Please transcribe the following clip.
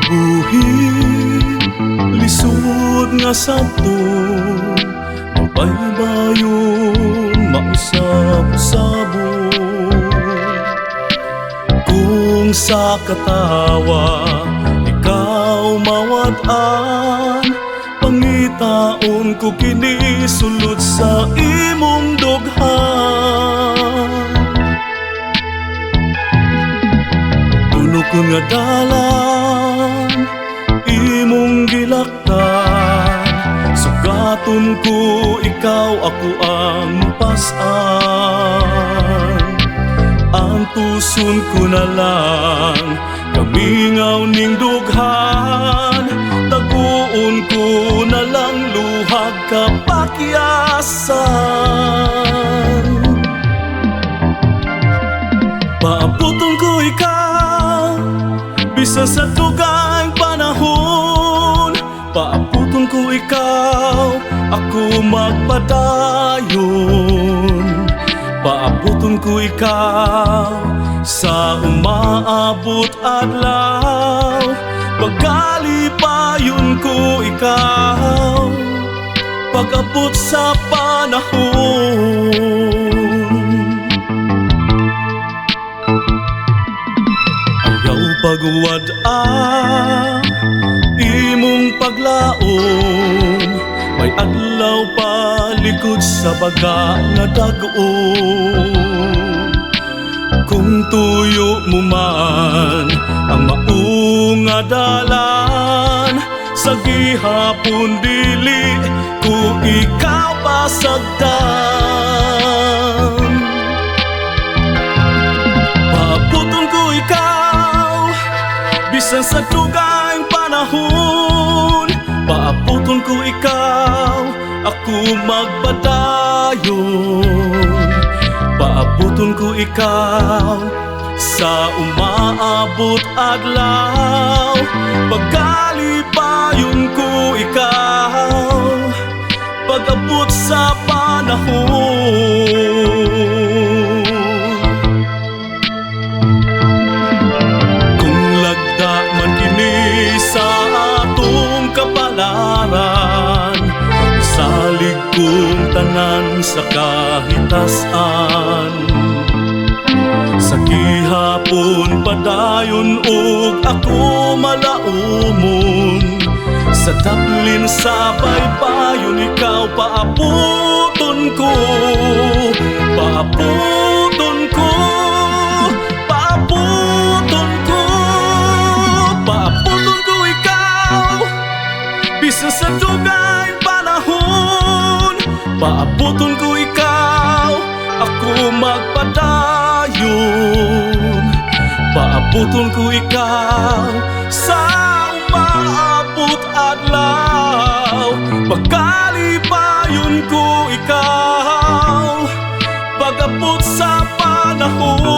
Buhi lisod nga sabto, mabaybayon mausab-usabo. Kung sa katawa ikaw mawad-an, pangitaon ko kini sulod sa imong dughan. Tulo ko nga dalan imong gilakdan, sugaton ko ikaw ako ang pas-an. Ang tuson ko na lang kamingaw ning dughan, taguon ko na lang luhag kapakyasan. Paabuton ko ikaw bisan sa tugang panahon, paabuton ko ikaw ako magpadayon. Paabuton ko ikaw sa umaabot adlaw, pagkalipayon ko ikaw pag-abot sa panahon. Ayaw pagwad-a imong paglaom, may adlaw palikod sa baga nga dag-on. Kung tuyo mo man ang maunga dalan, sa gihapon dili ko ikaw pasagdan. Paabuton ko ikaw bisan sa tugang panahon, paabuton ko ikaw ako magpadayon. Paabuton ko ikaw sa umaabot adlaw, pagkalipayon ko ikaw pag-abot sa panahon. Kung lagda man kini sa atong kapalaran, salig kong tanan sa kahitasan. Sa gihapon padayon og ako malaumon, sa daplin sa baybayon ikaw paabuton ko. Paabuton ko, paabuton ko, paabuton ko ikaw bisan sa dugay panahon. Paabuton ko ikaw ako magpadayon. Paabuton ko ikaw sa umaabot adlaw, pagkalipayon ko ikaw pag-abot sa panahon.